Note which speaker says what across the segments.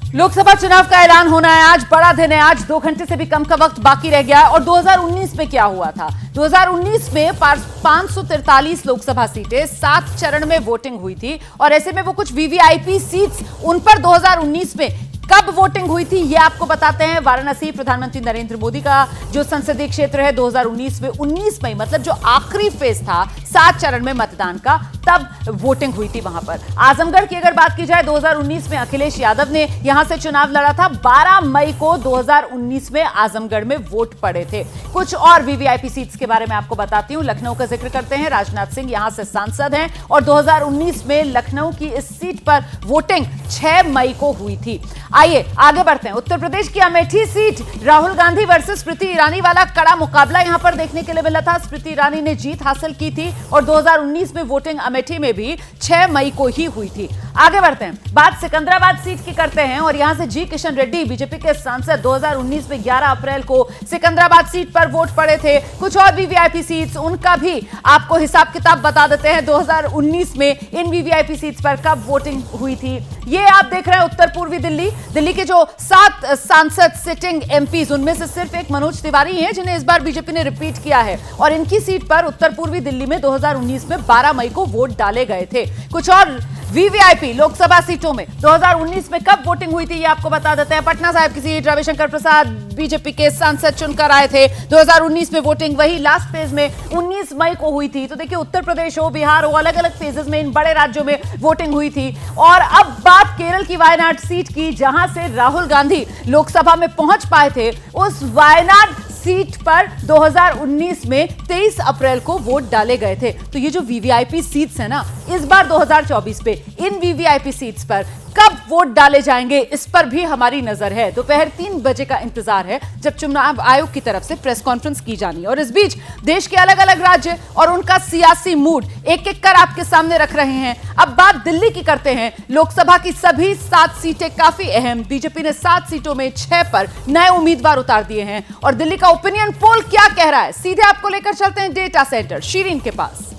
Speaker 1: लोकसभा चुनाव का ऐलान होना है आज, बड़ा दिन है आज, 2 घंटे से भी कम का वक्त बाकी रह गया है। और 2019 में क्या हुआ था? 2019 में 543 लोकसभा सीटें 7 चरण में वोटिंग हुई थी और ऐसे में वो कुछ वीवीआईपी सीट्स उन पर 2019 में कब वोटिंग हुई थी ये आपको बताते हैं। वाराणसी प्रधानमंत्री नरेंद्र मोदी का जो संसदीय क्षेत्र है 2019 में 19 मई मतलब जो आखिरी फेज था 7 चरण में मतदान का, तब वोटिंग हुई थी वहां पर। आजमगढ़ की अगर बात की जाए 2019 में अखिलेश यादव ने यहां से चुनाव लड़ा था। 12 मई को 2019 में आजमगढ़ में वोट पड़े थे। कुछ और वीवीआईपी सीट्स के बारे में आपको बताती हूं। लखनऊ का जिक्र करते हैं, राजनाथ सिंह यहां से सांसद हैं और 2019 में लखनऊ की इस सीट पर वोटिंग 6 मई को हुई थी। आइए आगे बढ़ते हैं। उत्तर प्रदेश की अमेठी सीट, राहुल गांधी वर्सेस स्मृति ईरानी वाला कड़ा मुकाबला यहां पर देखने के लिए मिला था। स्मृति ईरानी ने जीत हासिल की थी और 2019 में वोटिंग अमेठी में भी 6 मई को ही हुई थी। आगे बढ़ते हैं, बात सिकंदराबाद सीट की करते हैं और यहां से जी किशन रेड्डी बीजेपी के सांसद 2019 में 11 अप्रैल को सिकंदराबाद सीट पर वोट पड़े थे। कुछ और वीवीआईपी सीट्स, उनका भी आपको हिसाब किताब बता देते हैं। 2019 में इन वीवीआईपी सीट्स पर कब वोटिंग हुई थी ये आप देख रहे हैं। उत्तर पूर्वी दिल्ली के जो 7 सांसद सिटिंग एमपीज, उनमें से सिर्फ एक मनोज तिवारी हैं जिन्हें इस बार बीजेपी ने रिपीट किया है और इनकी सीट पर उत्तर पूर्वी दिल्ली में 2019 में 12 मई को वोट डाले गए थे। कुछ और वीवीआईपी लोकसभा सीटों में 2019 में कब वोटिंग हुई थी ये आपको बता देते हैं। पटना साहिब की सीट, रविशंकर प्रसाद बीजेपी के सांसद चुनकर आए थे। 2019 में वोटिंग वही लास्ट फेज में 19 मई को हुई थी। तो देखिए उत्तर प्रदेश हो, बिहार हो, अलग अलग फेजेस में इन बड़े राज्यों में वोटिंग हुई थी। और अब बात केरल की वायनाड सीट की, जहां से राहुल गांधी लोकसभा में पहुंच पाए थे। उस वायनाड सीट पर 2019 में 23 अप्रैल को वोट डाले गए थे। तो ये जो वीवीआईपी सीट्स है ना, इस बार 2024 पे इन वीवीआईपी सीट्स पर कब वोट डाले जाएंगे इस पर भी हमारी नजर है। दोपहर 3 बजे का इंतजार है जब चुनाव आयोग की तरफ से प्रेस कॉन्फ्रेंस की जानी है। और इस बीच देश के अलग अलग राज्य और उनका सियासी मूड एक एक कर आपके सामने रख रहे हैं। अब बात दिल्ली की करते हैं। लोकसभा की सभी 7 सीटें काफी अहम। बीजेपी ने 7 सीटों में 6 पर नए उम्मीदवार उतार दिए हैं और दिल्ली का ओपिनियन पोल क्या कह रहा है, सीधे आपको लेकर चलते हैं डेटा सेंटर शीरीन के पास।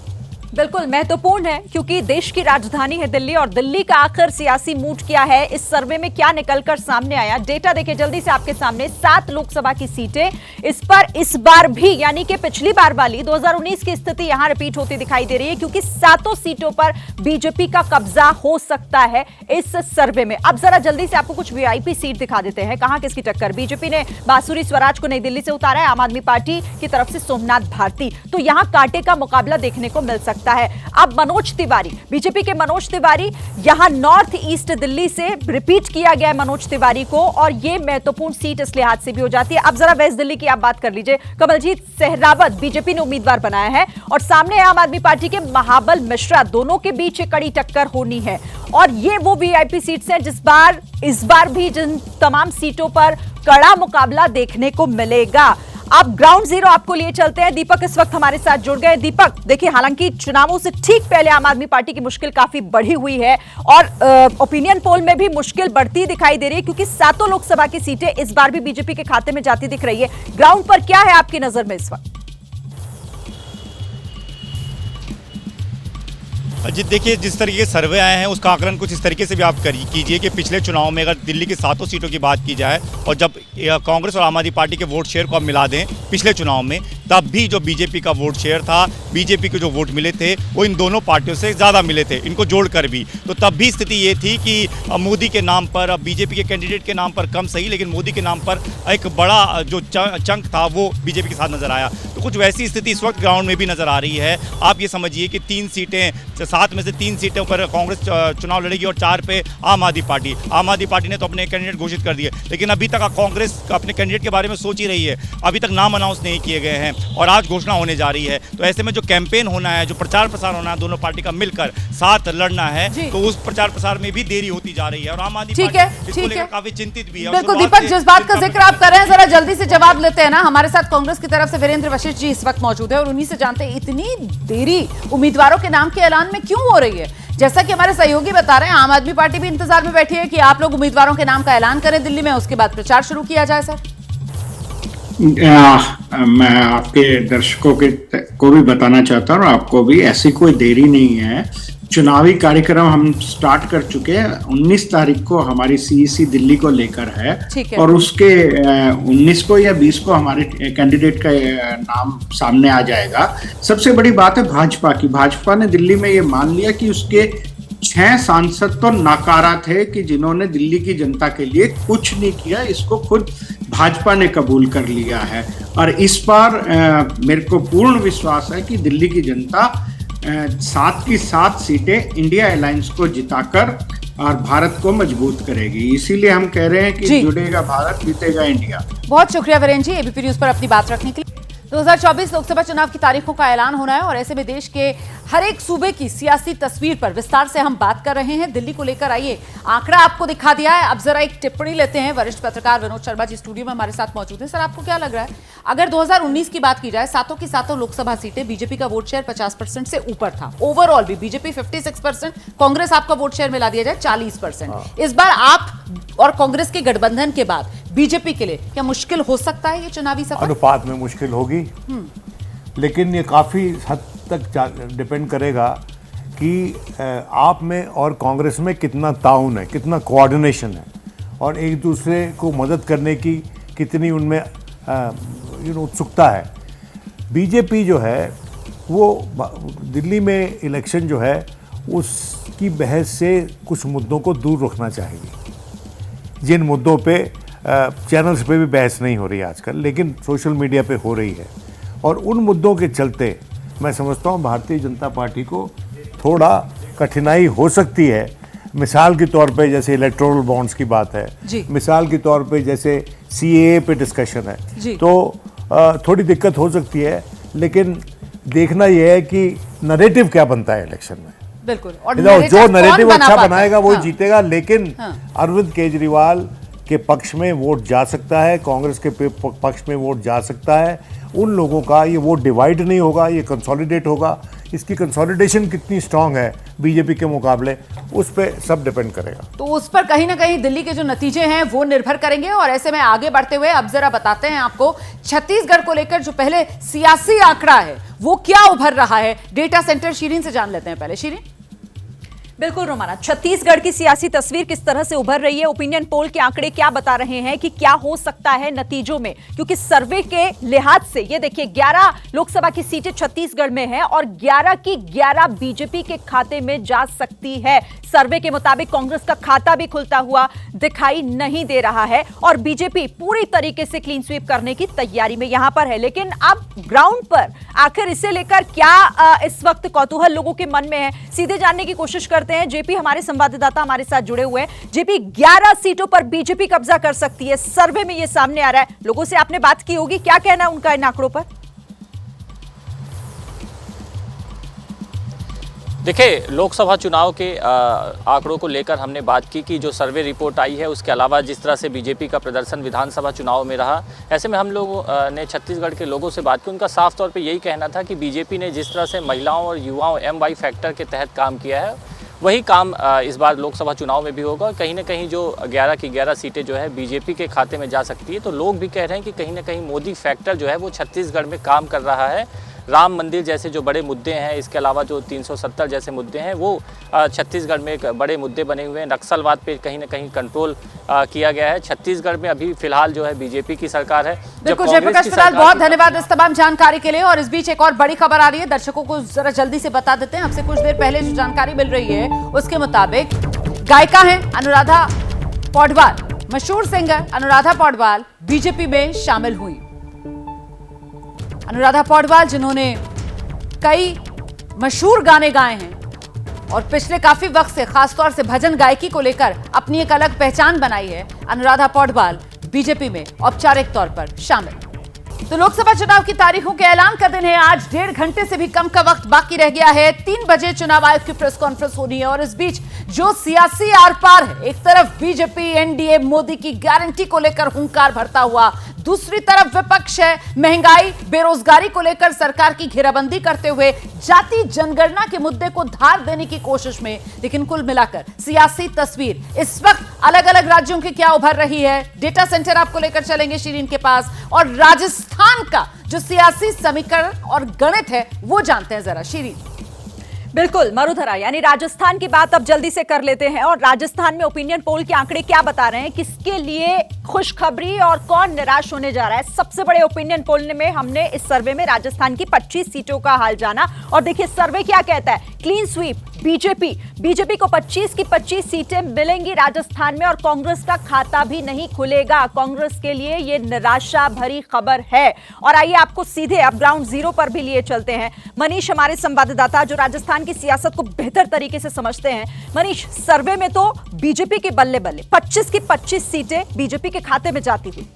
Speaker 2: बिल्कुल महत्वपूर्ण है क्योंकि देश की राजधानी है दिल्ली और दिल्ली का आखिर सियासी मूड क्या है, इस सर्वे में क्या निकलकर सामने आया। डेटा देखिए जल्दी से आपके सामने। 7 लोकसभा की सीटें, इस पर इस बार भी यानी कि पिछली बार वाली 2019 की स्थिति यहां रिपीट होती दिखाई दे रही है क्योंकि 7 सीटों पर बीजेपी का कब्जा हो सकता है इस सर्वे में। अब जरा जल्दी से आपको कुछ वीआईपी सीट दिखा देते हैं कहां किसकी टक्कर। बीजेपी ने बांसुरी स्वराज को नई दिल्ली से उतारा है, आम आदमी पार्टी की तरफ से सोमनाथ भारती। तो यहां कांटे का मुकाबला देखने को मिल सकता है। अब मनोज तिवारी, बीजेपी के मनोज तिवारी, यहां नॉर्थ ईस्ट दिल्ली से रिपीट किया गया है मनोज तिवारी को और यह महत्वपूर्ण सीट इस लिहाज से भी हो जाती है। अब जरा वेस्ट दिल्ली की आप बात कर लीजिए। कमलजीत सहरावत बीजेपी ने उम्मीदवार बनाया है और सामने आम आदमी पार्टी के महाबल मिश्रा, दोनों के बीच कड़ी टक्कर होनी है। और ये वो वीआईपी सीट्स हैं इस बार भी जिन तमाम सीटों पर कड़ा मुकाबला देखने को मिलेगा। अब ग्राउंड जीरो आपको लिए चलते हैं। दीपक इस वक्त हमारे साथ जुड़ गए। दीपक देखिए, हालांकि चुनावों से ठीक पहले आम आदमी पार्टी की मुश्किल काफी बढ़ी हुई है और ओपिनियन पोल में भी मुश्किल बढ़ती दिखाई दे रही है क्योंकि 7 लोकसभा की सीटें इस बार भी बीजेपी के खाते में जाती दिख रही है। ग्राउंड पर क्या है आपकी नजर में इस वक्त?
Speaker 3: जी देखिए, जिस तरीके के सर्वे आए हैं उसका आकलन कुछ इस तरीके से भी आप कीजिए कि पिछले चुनाव में अगर दिल्ली की 7 सीटों की बात की जाए और जब कांग्रेस और आम आदमी पार्टी के वोट शेयर को आप मिला दें पिछले चुनाव में, तब भी जो बीजेपी का वोट शेयर था, बीजेपी के जो वोट मिले थे वो इन दोनों पार्टियों से ज़्यादा मिले थे, इनको जोड़कर भी। तो तब भी स्थिति ये थी कि मोदी के नाम पर, अब बीजेपी के कैंडिडेट के नाम पर कम सही, लेकिन मोदी के नाम पर एक बड़ा जो चंक था वो बीजेपी के साथ नजर आया। तो कुछ वैसी स्थिति इस वक्त ग्राउंड में भी नजर आ रही है। आप ये समझिए कि 3 सीटें, 7 में से 3 सीटों पर कांग्रेस चुनाव लड़ेगी और 4 पे आम आदमी पार्टी। आम आदमी पार्टी ने तो अपने कैंडिडेट घोषित कर दिए, लेकिन अभी तक कांग्रेस अपने कैंडिडेट के बारे में सोच ही रही है। अभी तक नाम अनाउंस नहीं किए गए हैं और आज घोषणा होने जा रही है। तो ऐसे में जो कैंपेन होना है, जो प्रचार प्रसार होना है, दोनों पार्टी का मिलकर साथ लड़ना है, तो उस प्रचार प्रसार में भी देरी होती जा रही है और आम आदमी पार्टी इसको लेकर काफी चिंतित भी है।
Speaker 1: बिल्कुल दीपक, जिस बात का जिक्र आप कर रहे हैं जरा जल्दी से जवाब लेते हैं ना। हमारे साथ कांग्रेस की तरफ से वीरेंद्र वशिष्ठ जी इस वक्त मौजूद है और उन्हीं से जानते हैं इतनी देरी उम्मीदवारों के नाम के ऐलान में क्यों हो रही है। जैसा कि हमारे सहयोगी बता रहे हैं, आम आदमी पार्टी भी इंतजार में बैठी है कि आप लोग उम्मीदवारों के नाम का ऐलान करें दिल्ली में, उसके बाद प्रचार शुरू किया जाए। सर
Speaker 4: मैं आपके दर्शकों को भी बताना चाहता हूँ और आपको भी, ऐसी कोई देरी नहीं है। चुनावी कार्यक्रम हम स्टार्ट कर चुके हैं। 19 तारीख को हमारी सीईसी दिल्ली को लेकर है,
Speaker 1: ठीक है।
Speaker 4: और उसके 19 को या 20 को हमारे कैंडिडेट का नाम सामने आ जाएगा। सबसे बड़ी बात है भाजपा की। भाजपा ने दिल्ली में ये मान लिया कि उसके 6 सांसद तो नाकारा थे कि जिन्होंने दिल्ली की जनता के लिए कुछ नहीं किया। इसको खुद भाजपा ने कबूल कर लिया है, और इस बार मेरे को पूर्ण विश्वास है कि दिल्ली की जनता 7 की 7 सीटें इंडिया अलायंस को जिताकर और भारत को मजबूत करेगी। इसीलिए हम कह रहे हैं कि जुड़ेगा भारत, जीतेगा इंडिया।
Speaker 1: बहुत शुक्रिया वीरेंद्र जी एबीपी न्यूज पर अपनी बात रखने के लिए। 2024 लोकसभा चुनाव की तारीखों का ऐलान होना है और ऐसे में देश के हर एक सूबे की सियासी तस्वीर पर विस्तार से हम बात कर रहे हैं। दिल्ली को लेकर आइए, आंकड़ा आपको दिखा दिया है, अब जरा एक टिप्पणी लेते हैं। वरिष्ठ पत्रकार विनोद शर्मा जी स्टूडियो में हमारे साथ मौजूद हैं। सर, आपको क्या लग रहा है, अगर 2019 की बात की जाए, सातों की सातों लोकसभा सीटें बीजेपी का वोट शेयर 50% से ऊपर था। ओवरऑल भी बीजेपी 56%, कांग्रेस आपका वोट शेयर मिला दिया जाए 40%। इस बार आप और कांग्रेस के गठबंधन के बाद बीजेपी के लिए क्या मुश्किल हो सकता है ये चुनावी सफर?
Speaker 5: अनुपात में मुश्किल होगी, लेकिन ये काफ़ी हद तक डिपेंड करेगा कि आप में और कांग्रेस में कितना ताउन है, कितना कोऑर्डिनेशन है, और एक दूसरे को मदद करने की कितनी उनमें उत्सुकता है। बीजेपी जो है वो दिल्ली में इलेक्शन जो है उसकी बहस से कुछ मुद्दों को दूर रखना चाहेगी। जिन मुद्दों पे चैनल्स पे भी बहस नहीं हो रही आजकल, लेकिन सोशल मीडिया पे हो रही है, और उन मुद्दों के चलते मैं समझता हूँ भारतीय जनता पार्टी को थोड़ा कठिनाई हो सकती है। मिसाल के तौर पे जैसे इलेक्टोरल बॉन्ड्स की बात है, मिसाल के तौर पे जैसे सीएए पे डिस्कशन है, तो थोड़ी दिक्कत हो सकती है। लेकिन देखना यह है कि नैरेटिव क्या बनता है इलेक्शन में।
Speaker 1: बिल्कुल, और
Speaker 5: जो नैरेटिव अच्छा बनाएगा वो जीतेगा। लेकिन अरविंद केजरीवाल के पक्ष में वोट जा सकता है, कांग्रेस के पक्ष में वोट जा सकता है। उन लोगों का ये वोट डिवाइड नहीं होगा, ये कंसोलिडेट होगा। इसकी कंसोलिडेशन कितनी स्ट्रांग है बीजेपी के मुकाबले, उस पर सब डिपेंड करेगा।
Speaker 1: तो उस पर कहीं ना कहीं दिल्ली के जो नतीजे हैं वो निर्भर करेंगे। और ऐसे में आगे बढ़ते हुए अब जरा बताते हैं आपको छत्तीसगढ़ को लेकर जो पहले सियासी आंकड़ा है वो क्या उभर रहा है। डेटा सेंटर शीरीन से जान लेते हैं पहले। शीरीन।
Speaker 2: बिल्कुल रोमाना, छत्तीसगढ़ की सियासी तस्वीर किस तरह से उभर रही है, ओपिनियन पोल के आंकड़े क्या बता रहे हैं कि क्या हो सकता है नतीजों में, क्योंकि सर्वे के लिहाज से ये देखिए 11 लोकसभा की सीटें छत्तीसगढ़ में है और 11 की 11 बीजेपी के खाते में जा सकती है। सर्वे के मुताबिक कांग्रेस का खाता भी खुलता हुआ दिखाई नहीं दे रहा है और बीजेपी पूरी तरीके से क्लीन स्वीप करने की तैयारी में यहां पर है। लेकिन अब ग्राउंड पर आखिर इसे लेकर क्या इस वक्त कौतूहल लोगों के मन में है, सीधे जानने की कोशिश करते हैं। जेपी हमारे संवाददाता हमारे साथ जुड़े हुए हैं। जेपी, 11 सीटों पर बीजेपी कब्जा कर सकती है, सर्वे में यह सामने आ रहा है। लोगों से आपने बात की होगी, क्या कहना है उनका इन आंकड़ों पर?
Speaker 6: देखिए, लोकसभा चुनाव के आंकड़ों को लेकर हमने बात की कि जो सर्वे रिपोर्ट आई है उसके अलावा जिस तरह से बीजेपी का प्रदर्शन विधानसभा चुनाव में रहा, ऐसे में हम लोगों ने छत्तीसगढ़ के लोगों से बात की। उनका साफ तौर पे यही कहना था कि बीजेपी ने जिस तरह से महिलाओं और युवाओं MY फैक्टर के तहत काम किया है वही काम इस बार लोकसभा चुनाव में भी होगा। कहीं ना कहीं जो 11 की 11 सीटें जो है बीजेपी के खाते में जा सकती है। तो लोग भी कह रहे हैं कि कहीं ना कहीं मोदी फैक्टर जो है वो छत्तीसगढ़ में काम कर रहा है। राम मंदिर जैसे जो बड़े मुद्दे हैं, इसके अलावा जो 370 जैसे मुद्दे हैं वो छत्तीसगढ़ में एक बड़े मुद्दे बने हुए हैं। नक्सलवाद पे कहीं ना कहीं कंट्रोल किया गया है। छत्तीसगढ़ में अभी फिलहाल जो है बीजेपी की सरकार है।
Speaker 1: बिल्कुल जयप्रकाश फिलहाल बहुत धन्यवाद इस तमाम जानकारी के लिए। और इस बीच एक और बड़ी खबर आ रही है, दर्शकों को जरा जल्दी से बता देते हैं। आपसे कुछ देर पहले जो जानकारी मिल रही है उसके मुताबिक गायिका हैं अनुराधा पौडवाल, मशहूर सिंगर अनुराधा पौडवाल बीजेपी में शामिल हुई। अनुराधा पौडवाल जिन्होंने कई मशहूर गाने गाए हैं और पिछले काफी वक्त से खासतौर से भजन गायकी को लेकर अपनी एक अलग पहचान बनाई है, अनुराधा पौडवाल बीजेपी में औपचारिक तौर पर शामिल। तो लोकसभा चुनाव की तारीखों के ऐलान का दिन है आज। 1.5 घंटे से भी कम का वक्त बाकी रह गया है। 3 बजे चुनाव आयोग की प्रेस कॉन्फ्रेंस होनी है और इस बीच जो सियासी आर पार है, एक तरफ बीजेपी एनडीए मोदी की गारंटी को लेकर हुंकार भरता हुआ, दूसरी तरफ विपक्ष है महंगाई बेरोजगारी को लेकर सरकार की घेराबंदी करते हुए जाति जनगणना के मुद्दे को धार देने की कोशिश में। लेकिन कुल मिलाकर सियासी तस्वीर इस वक्त अलग अलग राज्यों की क्या उभर रही है, डेटा सेंटर आपको लेकर चलेंगे शीरीन के पास, और राजस्थान का जो सियासी समीकरण और गणित है वो जानते हैं जरा शीरीन।
Speaker 2: बिल्कुल मरुधरा, यानी राजस्थान की बात अब जल्दी से कर लेते हैं। और राजस्थान में ओपिनियन पोल के आंकड़े क्या बता रहे हैं, किसके लिए खुशखबरी और कौन निराश होने जा रहा है? सबसे बड़े ओपिनियन पोल में हमने इस सर्वे में राजस्थान की 25 सीटों का हाल जाना। और देखिए सर्वे क्या कहता है, क्लीन स्वीप बीजेपी को 25 की 25 सीटें मिलेंगी राजस्थान में और कांग्रेस का खाता भी नहीं खुलेगा। कांग्रेस के लिए यह निराशा भरी खबर है। और आइए आपको सीधे अब ग्राउंड जीरो पर भी लिए चलते हैं। मनीष हमारे संवाददाता जो राजस्थान की सियासत को बेहतर तरीके से समझते हैं। मनीष, सर्वे में तो बीजेपी के बल्ले बल्ले 25 की 25 सीटें बीजेपी के खाते में जाती हुई।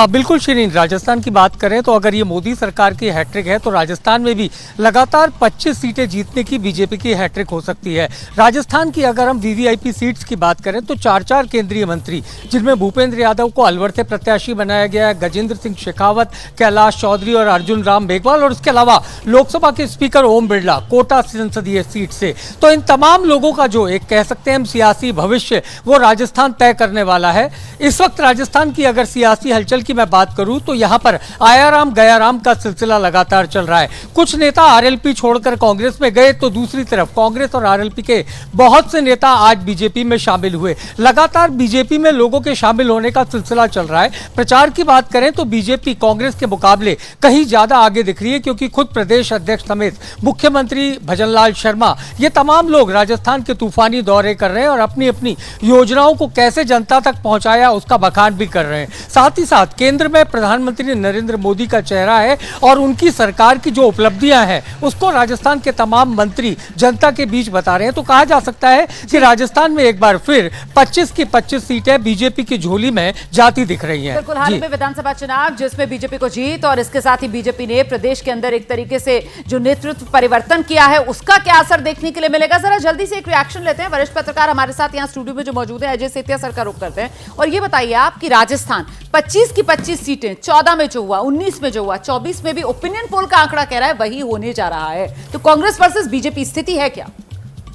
Speaker 7: बिल्कुल शिरीन, राजस्थान की बात करें तो अगर ये मोदी सरकार की हैट्रिक है तो राजस्थान में भी लगातार 25 सीटें जीतने की बीजेपी की हैट्रिक हो सकती है। राजस्थान की अगर हम वीवीआईपी सीट्स की बात करें तो 4 केंद्रीय मंत्री, जिनमें भूपेंद्र यादव को अलवर से प्रत्याशी बनाया गया है, गजेंद्र सिंह शेखावत, कैलाश चौधरी और अर्जुन राम मेघवाल, और इसके अलावा लोकसभा के स्पीकर ओम बिरला कोटा संसदीय सीट से। तो इन तमाम लोगों का जो एक कह सकते हैं हम सियासी भविष्य, वो राजस्थान तय करने वाला है। इस वक्त राजस्थान की अगर सियासी हलचल की मैं बात करूं तो यहां पर आया राम गया राम का सिलसिला लगातार चल रहा है। कुछ नेता आरएलपी छोड़कर कांग्रेस में गए तो दूसरी तरफ कांग्रेस और आरएलपी के बहुत से नेता आज बीजेपी में शामिल हुए। लगातार बीजेपी में लोगों के शामिल होने का सिलसिला चल रहा है। प्रचार की बात करें तो बीजेपी कांग्रेस के मुकाबले कहीं ज्यादा आगे दिख रही है, क्योंकि खुद प्रदेश अध्यक्ष समेत मुख्यमंत्री भजनलाल शर्मा, ये तमाम लोग राजस्थान के तूफानी दौरे कर रहे हैं और अपनी अपनी योजनाओं को कैसे जनता तक पहुंचाया उसका बखान भी कर रहे हैं। साथ ही साथ केंद्र में प्रधानमंत्री नरेंद्र मोदी का चेहरा है और उनकी सरकार की जो उपलब्धियां हैं उसको राजस्थान के तमाम मंत्री जनता के बीच बता रहे हैं। तो कहा जा सकता है कि राजस्थान में एक बार फिर 25 की 25 सीटें बीजेपी की झोली में जाती दिख रही हैं।
Speaker 1: बिल्कुल, हाल ही में विधानसभा चुनाव जिसमें बीजेपी को जीत और इसके साथ ही बीजेपी ने प्रदेश के अंदर एक तरीके से जो नेतृत्व परिवर्तन किया है उसका क्या असर देखने के लिए मिलेगा? जरा जल्दी से एक रिएक्शन लेते हैं। वरिष्ठ पत्रकार हमारे साथ यहाँ स्टूडियो में जो मौजूद है, अजय सेतिया सर का रुख करते हैं और ये बताइए आप कि राजस्थान 25 की 25 सीटें, 14 में जो हुआ, 19 में जो हुआ, 24 में भी ओपिनियन पोल का आंकड़ा कह रहा है वही होने जा रहा है। तो कांग्रेस वर्सेस बीजेपी स्थिति है क्या?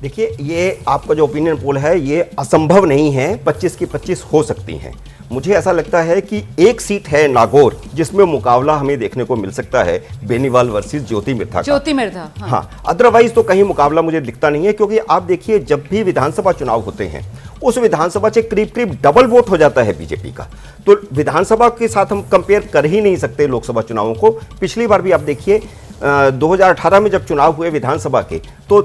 Speaker 8: देखिए, ये आपका जो ओपिनियन पोल है ये असंभव नहीं है, 25 की 25 हो सकती हैं। मुझे ऐसा लगता है कि एक सीट है नागौर जिसमें मुकाबला हमें देखने को मिल सकता है बेनीवाल वर्सेस ज्योति मिर्धा का। हाँ, अदरवाइज तो कहीं मुकाबला मुझे दिखता नहीं है, क्योंकि आप देखिए जब भी विधानसभा चुनाव होते हैं उस विधानसभा से करीब करीब डबल वोट हो जाता है बीजेपी का। तो विधानसभा के साथ हम कंपेयर कर ही नहीं सकते लोकसभा चुनावों को। पिछली बार भी आप देखिए 2018 में जब चुनाव हुए विधानसभा के तो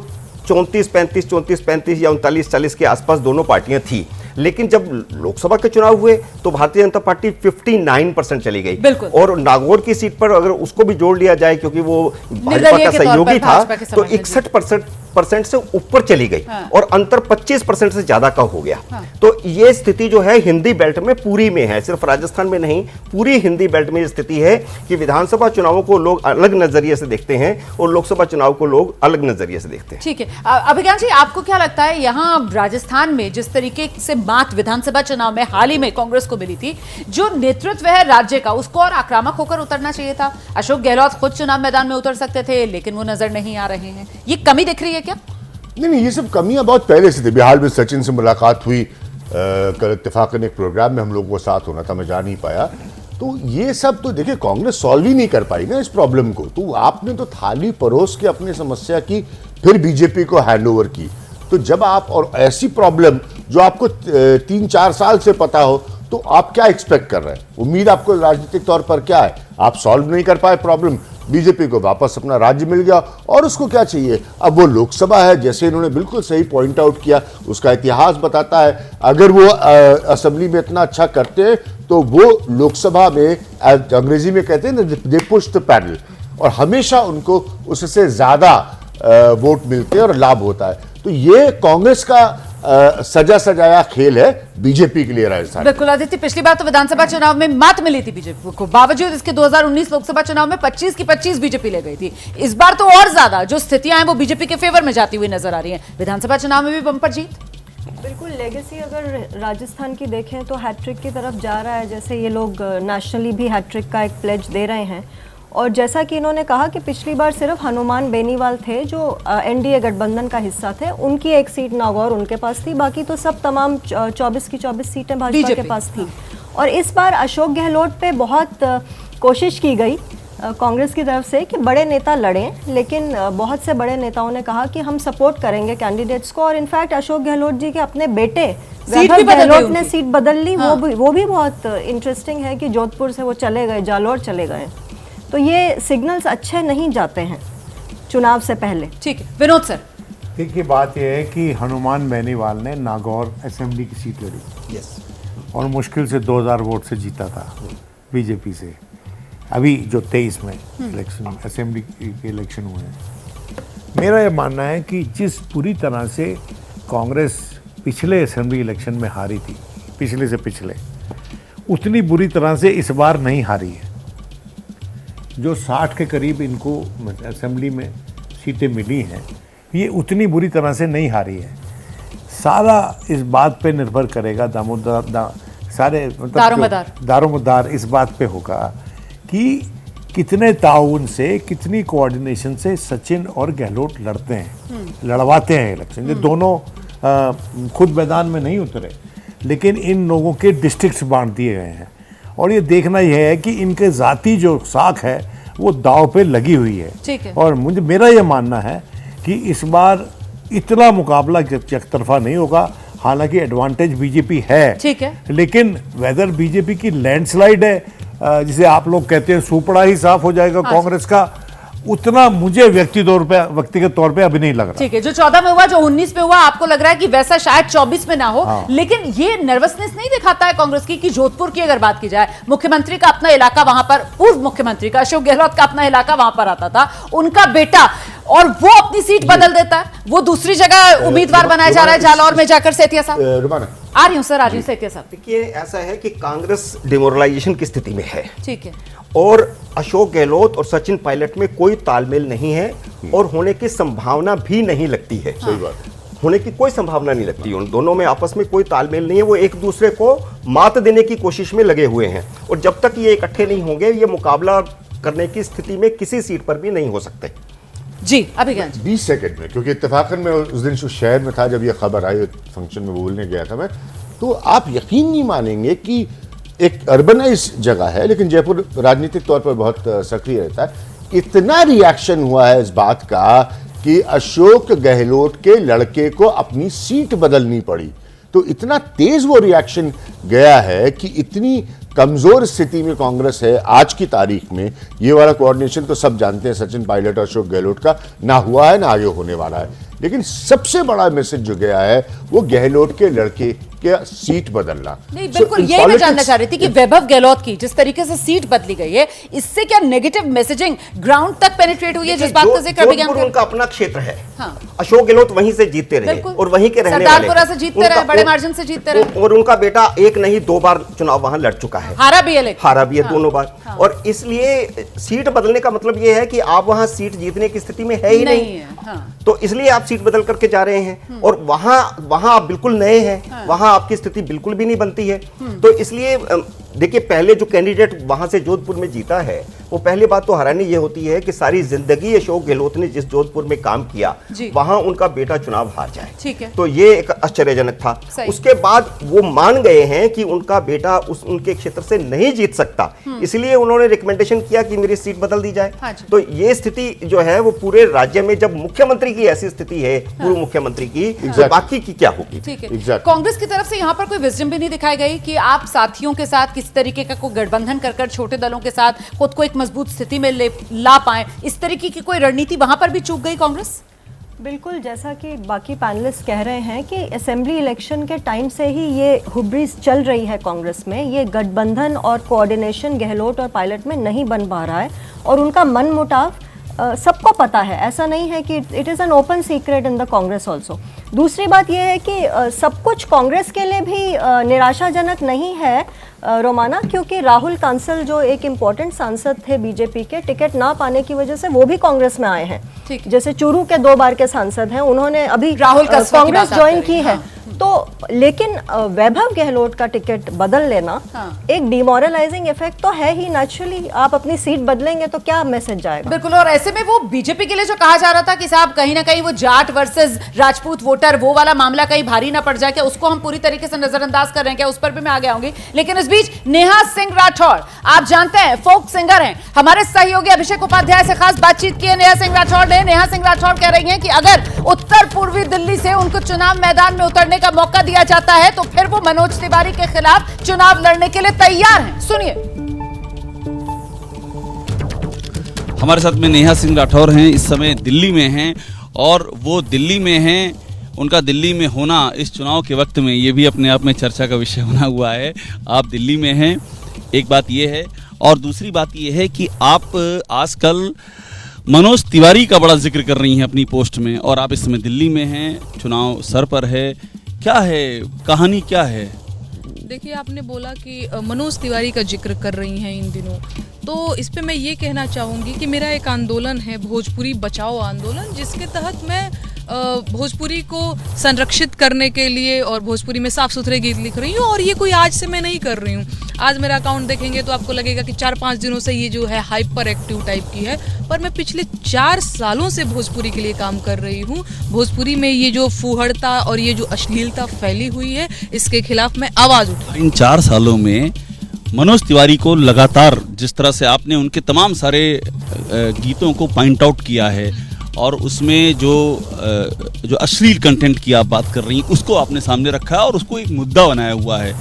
Speaker 8: 34-35 या 39-40 के आसपास दोनों पार्टियां थी, लेकिन जब लोकसभा के चुनाव हुए तो भारतीय जनता पार्टी 59% चली गई। और नागौर की सीट पर अगर उसको भी जोड़ लिया जाए, क्योंकि वो भाजपा का सहयोगी था, तो 61% से ऊपर चली गई। हाँ। और अंतर 25% से ज्यादा का हो गया। हाँ। तो ये स्थिति जो है हिंदी बेल्ट में पूरी में है, सिर्फ राजस्थान में नहीं, पूरी हिंदी बेल्ट में स्थिति है कि विधानसभा चुनावों को लोग अलग नजरिए से देखते हैं और लोकसभा चुनाव को लोग अलग नजरिए से देखते हैं।
Speaker 1: ठीक है, अभिज्ञान जी, आपको क्या लगता है यहाँ राजस्थान में जिस तरीके से मात विधानसभा चुनाव में हाल ही में कांग्रेस को मिली थी, जो नेतृत्व है राज्य का उसको और आक्रामक होकर उतरना चाहिए था? अशोक गहलोत खुद चुनाव मैदान में उतर सकते थे, लेकिन वो नजर नहीं आ रहे हैं। ये कमी दिख रही है क्या?
Speaker 5: नहीं, ये सब कमियां बहुत पहले से थी। बिहार में सचिन से मुलाकात हुई, कल इत्तेफाकन एक प्रोग्राम में हम लोगों को साथ होना था, मैं जा नहीं पाया। तो ये सब तो देखिए कांग्रेस सॉल्व ही नहीं कर पाई ना इस प्रॉब्लम को। तो आपने तो थाली परोस के अपनी समस्या की, फिर बीजेपी को हैंडओवर की। तो जब आप, और ऐसी प्रॉब्लम जो आपको 3-4 साल से पता हो, तो आप क्या एक्सपेक्ट कर रहे हैं? उम्मीद आपको राजनीतिक तौर पर क्या है? आप सॉल्व नहीं कर पाए प्रॉब्लम, बीजेपी को वापस अपना राज्य मिल गया और उसको क्या चाहिए? अब वो लोकसभा है, जैसे इन्होंने बिल्कुल सही पॉइंट आउट किया, उसका इतिहास बताता है। अगर वो असेंबली में इतना अच्छा करते हैं तो वो लोकसभा में, अंग्रेजी में कहते हैं ना, दे पुश द पैडल, और हमेशा उनको उससे ज्यादा वोट मिलते हैं और लाभ होता है। तो ये कांग्रेस का सजा सजाया खेल है बीजेपी के लिए राजस्थान।
Speaker 1: बिल्कुल आदित्य, पिछली बार तो विधानसभा चुनाव में मात मिली थी बीजेपी को, बावजूद इसके 2019 लोकसभा चुनाव में 25 की 25 बीजेपी ले गई थी। इस बार तो और ज्यादा जो स्थितियां हैं वो बीजेपी के फेवर में जाती हुई नजर आ रही हैं। विधानसभा चुनाव में भी बम्पर जीत।
Speaker 9: बिल्कुल, लेगेसी अगर राजस्थान की देखें तो हैट्रिक की तरफ जा रहा है, जैसे ये लोग नेशनली भी हैट्रिक का एक प्लेज दे रहे हैं। और जैसा कि इन्होंने कहा कि पिछली बार सिर्फ हनुमान बेनीवाल थे जो एनडीए गठबंधन का हिस्सा थे, उनकी एक सीट नागौर उनके पास थी, बाकी तो सब तमाम 24 की 24 सीटें भाजपा के पास थी। और इस बार अशोक गहलोत पे बहुत कोशिश की गई कांग्रेस की तरफ से कि बड़े नेता लड़ें, लेकिन बहुत से बड़े नेताओं ने कहा कि हम सपोर्ट करेंगे कैंडिडेट्स को। और इनफैक्ट अशोक गहलोत जी के अपने बेटे वैभव गहलोत ने सीट बदल ली। हाँ। वो भी बहुत इंटरेस्टिंग है कि जोधपुर से वो चले गए, जालौर चले गए। तो ये सिग्नल्स अच्छे नहीं जाते हैं चुनाव से पहले।
Speaker 1: ठीक है विनोद सर।
Speaker 5: देखिए बात यह है कि हनुमान बेनीवाल ने नागौर असेंबली की सीट लड़ी और मुश्किल से 2000 वोट से जीता था बीजेपी से। अभी जो 23 में इलेक्शन असेंबली के इलेक्शन हुए हैं, मेरा ये मानना है कि जिस पूरी तरह से कांग्रेस पिछले असेंबली इलेक्शन में हारी थी, पिछले से पिछले, उतनी बुरी तरह से इस बार नहीं हारी है। जो 60 के करीब इनको असेंबली में सीटें मिली हैं, ये उतनी बुरी तरह से नहीं हारी है। सारा इस बात पे निर्भर करेगा, सारे दारोमदार इस बात पे होगा कि कितने ताउन से, कितनी कोऑर्डिनेशन से सचिन और गहलोत लड़ते हैं, लड़वाते हैं इलेक्शन। ये दोनों खुद मैदान में नहीं उतरे, लेकिन इन लोगों के डिस्ट्रिक्ट्स बांट दिए गए हैं और ये देखना यह है कि इनके ज़ाती जो साख है वो दाव पे लगी हुई है।
Speaker 1: ठीक है।
Speaker 5: और मेरा ये मानना है कि इस बार इतना मुकाबला एक तरफा नहीं होगा। हालांकि एडवांटेज बीजेपी है, ठीक है, लेकिन वेदर बीजेपी की लैंडस्लाइड है, जिसे आप लोग कहते हैं सुपड़ा ही साफ हो जाएगा कांग्रेस का, उतना मुझे व्यक्तिगत तौर पे अभी नहीं लग रहा।
Speaker 1: ठीक है, जो 14 में हुआ, जो 19 में हुआ, आपको लग रहा है कि वैसा शायद 24 में ना हो। हाँ। लेकिन ये नर्वसनेस नहीं दिखाता है कांग्रेस की कि जोधपुर की अगर बात की जाए, मुख्यमंत्री का अपना इलाका वहां पर, पूर्व मुख्यमंत्री का अशोक गहलोत का अपना इलाका वहां पर आता था, उनका बेटा, और वो अपनी सीट बदल देता है, वो दूसरी जगह उम्मीदवार बनाया जा रहा है जालौर में जाकर। सेठिया साहब आ रही हूँ सर, आ रही हूँ सेठिया साहब।
Speaker 8: देखिए ऐसा है कि कांग्रेस डिमोरलाइजेशन की स्थिति में है,
Speaker 1: ठीक है,
Speaker 8: और अशोक गहलोत और सचिन पायलट में कोई तालमेल नहीं है और होने की संभावना भी नहीं लगती है।
Speaker 1: सही बात,
Speaker 8: होने की कोई संभावना नहीं लगती। उन दोनों में आपस में कोई तालमेल नहीं है, वो एक दूसरे को मात देने की कोशिश में लगे हुए हैं और जब तक ये इकट्ठे नहीं होंगे, ये मुकाबला करने की स्थिति में किसी सीट पर भी नहीं हो सकते।
Speaker 1: जी अभी
Speaker 10: 20 सेकंड में, क्योंकि इत्तेफाकन मैं उस दिन शहर में था जब ये खबर आई, फंक्शन में बोलने गया था मैं, तो आप यकीन नहीं मानेंगे कि एक अर्बनाइज जगह है लेकिन जयपुर राजनीतिक तौर पर बहुत सक्रिय रहता है। इतना रिएक्शन हुआ है इस बात का कि अशोक गहलोत के लड़के को अपनी सीट बदलनी पड़ी, तो इतना तेज वो रिएक्शन गया है कि इतनी कमजोर स्थिति में कांग्रेस है आज की तारीख में। ये वाला कोऑर्डिनेशन तो सब जानते हैं सचिन पायलट और अशोक गहलोत का ना हुआ है ना आगे होने वाला है, लेकिन सबसे बड़ा मैसेज जो गया है वो गहलोत के लड़के के सीट बदलना।
Speaker 1: नहीं बिल्कुल, यही मैं जानना चाह रही थी कि वैभव गहलोत की जिस तरीके से सीट बदली गई है, इससे क्या नेगेटिव मैसेजिंग ग्राउंड तक पेनिट्रेट हुई है, जिस बात का जिक्र अभी
Speaker 8: उनका अपना क्षेत्र है। हाँ। अशोक गहलोत वहीं से जीतते रहे और वहीं के रहने वाले,
Speaker 1: सरदारपुरा से जीतते रहे, बड़े मार्जिन से जीतते रहे,
Speaker 8: और उनका बेटा एक नहीं 2 बार चुनाव वहां लड़ चुका है,
Speaker 1: हारा भी है
Speaker 8: दोनों बार। और इसलिए सीट बदलने का मतलब यह है कि आप वहां सीट जीतने की स्थिति में है ही नहीं। तो इसलिए आप सीट बदल करके जा रहे हैं और वहां आप बिल्कुल नए हैं, वहां आपकी स्थिति बिल्कुल भी नहीं बनती है। तो इसलिए देखिए, पहले जो कैंडिडेट वहां से जोधपुर में जीता है, वो पहली बात तो हैरानी ये होती है कि सारी जिंदगी अशोक गहलोत ने जिस जोधपुर में काम किया वहां उनका बेटा चुनाव हार जाए, ठीक है, तो ये एक आश्चर्यजनक था। उसके बाद वो मान गए हैं कि उनका बेटा उनके क्षेत्र से नहीं जीत सकता, इसलिए उन्होंने रिकमेंडेशन किया कि मेरी सीट बदल दी जाए। तो ये स्थिति जो है वो पूरे राज्य में, जब मुख्यमंत्री की ऐसी स्थिति है, पूर्व मुख्यमंत्री की, तो बाकी की क्या होगी।
Speaker 1: कांग्रेस की तरफ से यहाँ पर कोई विजडम भी नहीं दिखाई गई कि आप साथियों के साथ किस तरीके का कोई गठबंधन कर छोटे दलों के साथ खुद को एक मजबूत स्थिति में ला पाए, इस तरीके की कोई रणनीति वहां पर भी चूक गई कांग्रेस?
Speaker 9: बिल्कुल, जैसा कि बाकी पैनलिस्ट कह रहे हैं कि असेंबली इलेक्शन के टाइम से ही ये हुब्रीज चल रही है कांग्रेस में, ये गठबंधन और कोऑर्डिनेशन गहलोत और पायलट में नहीं बन पा रहा है और उनका मन मुटाव सबको पता है, ऐसा नहीं है कि it is an open secret in the Congress also. दूसरी बात यह है कि सब कुछ कांग्रेस के लिए भी निराशाजनक नहीं है रोमाना, क्योंकि राहुल कांसल जो एक इम्पोर्टेंट सांसद थे बीजेपी के, टिकट ना पाने की वजह से वो भी कांग्रेस में आए हैं। जैसे चूरू के 2 बार के सांसद हैं, उन्होंने अभी
Speaker 1: राहुल
Speaker 9: कांग्रेस ज्वाइन की है। तो लेकिन वैभव गहलोत का टिकट बदल लेना एक डिमोरलाइजिंग इफेक्ट तो है ही। नेचुरली आप अपनी सीट बदलेंगे तो क्या मैसेज जाएगा?
Speaker 1: बिल्कुल, और ऐसे में वो बीजेपी के लिए जो कहा जा रहा था कि साहब कहीं ना कहीं वो जाट वर्सेस राजपूत वोटर, वो वाला मामला कहीं भारी ना पड़ जाए, क्या उसको हम पूरी तरीके से नजरअंदाज कर रहे हैं क्या? उस पर भी मैं आगे आऊंगी, लेकिन इस बीच नेहा सिंह राठौड़, आप जानते हैं फोक सिंगर हैं, हमारे सहयोगी अभिषेक उपाध्याय से खास बातचीत की है नेहा सिंह राठौड़ ने। नेहा सिंह राठौड़ कह रही हैं कि अगर उत्तर पूर्वी दिल्ली से उनको चुनाव मैदान में उतरने का मौका दिया जाता है तो फिर वो मनोज तिवारी के खिलाफ चुनाव लड़ने के लिए तैयार हैं। सुनिए।
Speaker 11: हमारे साथ में नेहा सिंह राठौड़ हैं, इस समय दिल्ली में हैं और वो दिल्ली में हैं, उनका दिल्ली में होना इस चुनाव के वक्त में ये भी अपने आप में चर्चा का विषय बना हुआ है। आप दिल्ली में हैं, एक बात ये है, और दूसरी बात ये है कि आप आजकल मनोज तिवारी का बड़ा जिक्र कर रही हैं अपनी पोस्ट में, और आप इस समय दिल्ली में हैं, चुनाव सर पर है, क्या है कहानी, क्या है?
Speaker 12: देखिए, आपने बोला कि मनोज तिवारी का जिक्र कर रही हैं इन दिनों, तो इस पे मैं ये कहना चाहूँगी कि मेरा एक आंदोलन है भोजपुरी बचाओ आंदोलन, जिसके तहत मैं भोजपुरी को संरक्षित करने के लिए और भोजपुरी में साफ सुथरे गीत लिख रही हूँ। और ये कोई आज से मैं नहीं कर रही हूँ। आज मेरा अकाउंट देखेंगे तो आपको लगेगा कि 4-5 दिनों से ये जो है हाइपर एक्टिव टाइप की है, पर मैं पिछले 4 सालों से भोजपुरी के लिए काम कर रही हूँ। भोजपुरी में ये जो फूहड़ता और ये जो अश्लीलता फैली हुई है, इसके खिलाफ मैं आवाज़ उठा।
Speaker 11: इन 4 सालों में मनोज तिवारी को लगातार जिस तरह से आपने उनके तमाम सारे गीतों को पॉइंट आउट किया है और उसमें जो अश्लील कंटेंट की आप बात कर रही हैं उसको आपने सामने रखा है और उसको एक मुद्दा बनाया हुआ है,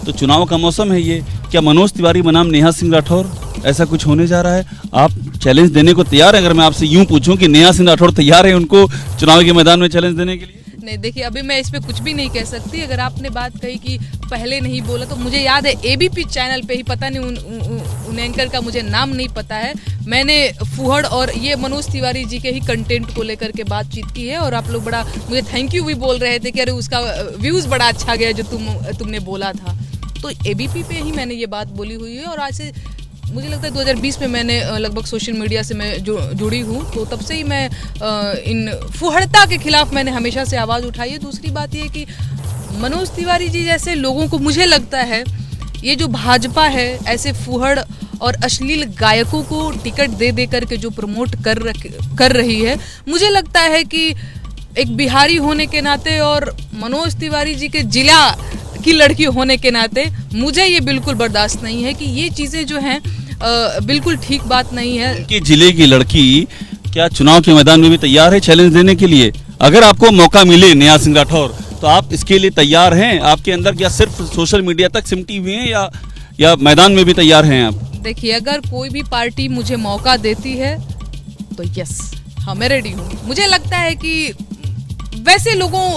Speaker 11: तो चुनाव का मौसम है ये, क्या मनोज तिवारी बनाम नेहा सिंह राठौड़ ऐसा कुछ होने जा रहा है? आप चैलेंज देने को तैयार हैं? अगर मैं आपसे यूं पूछूं कि नेहा सिंह राठौड़ तैयार है उनको चुनाव के मैदान में चैलेंज देने के लिए?
Speaker 12: नहीं, देखिए, अभी मैं इस पे कुछ भी नहीं कह सकती। अगर आपने बात कही कि पहले नहीं बोला, तो मुझे याद है एबीपी चैनल पे ही, पता नहीं उन एंकर का मुझे नाम नहीं पता है, मैंने फूहड़ और ये मनोज तिवारी जी के ही कंटेंट को लेकर के बातचीत की है, और आप लोग बड़ा मुझे थैंक यू भी बोल रहे थे कि अरे उसका व्यूज़ बड़ा अच्छा गया जो तुमने बोला था। तो एबीपी पे ही मैंने ये बात बोली हुई है, और आज से मुझे लगता है 2020 में मैंने लगभग सोशल मीडिया से मैं जुड़ी हूँ, तो तब से ही मैं इन फुहड़ता के खिलाफ मैंने हमेशा से आवाज़ उठाई है। दूसरी बात ये कि मनोज तिवारी जी जैसे लोगों को मुझे लगता है ये जो भाजपा है ऐसे फुहड़ और अश्लील गायकों को टिकट दे करके जो प्रमोट कर रही है, मुझे लगता है कि एक बिहारी होने के नाते और मनोज तिवारी जी के जिला की लड़की होने के नाते मुझे ये बिल्कुल बर्दाश्त नहीं है कि ये चीज़ें जो हैं बिल्कुल ठीक बात नहीं है।
Speaker 11: कि जिले की लड़की क्या चुनाव के मैदान में भी तैयार है चैलेंज देने के लिए? अगर आपको मौका मिले नेहा सिंह राठौड़, तो आप इसके लिए तैयार हैं? आपके अंदर क्या सिर्फ सोशल मीडिया तक सिमटी हुई हैं या मैदान में भी तैयार हैं आप?
Speaker 12: देखिए, अगर कोई भी पार्टी मुझे मौका देती है तो यस, हाँ, मैं रेडी हूँ। मुझे लगता है कि वैसे लोगों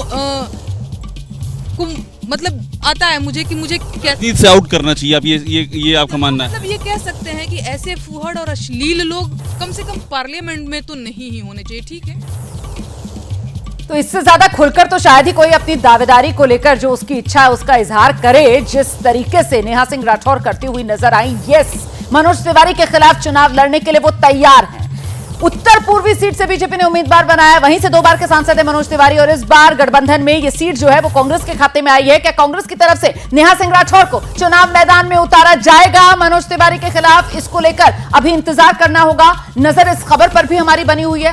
Speaker 12: को मतलब आता है मुझे कि मुझे
Speaker 11: राजनीति से आउट करना चाहिए, आप ये आपका मानना है?
Speaker 12: मतलब ये कह सकते हैं कि ऐसे फूहड़ और अश्लील लोग कम से कम पार्लियामेंट में तो नहीं ही होने चाहिए, ठीक है?
Speaker 1: तो इससे ज्यादा खुलकर तो शायद ही कोई अपनी दावेदारी को लेकर जो उसकी इच्छा है उसका इजहार करे, जिस तरीके से नेहा सिंह राठौड़ करती हुई नजर आई। यस, मनोज तिवारी के खिलाफ चुनाव लड़ने के लिए वो तैयार हैं। उत्तर पूर्वी सीट से बीजेपी ने उम्मीदवार बनाया, वहीं से 2 बार के सांसद है मनोज तिवारी, और इस बार गठबंधन में ये सीट जो है वो कांग्रेस के खाते में आई है। क्या कांग्रेस की तरफ से नेहा सिंह राठौड़ को चुनाव मैदान में उतारा जाएगा मनोज तिवारी के खिलाफ? इसको लेकर अभी इंतजार करना होगा। नजर इस खबर पर भी हमारी बनी हुई है।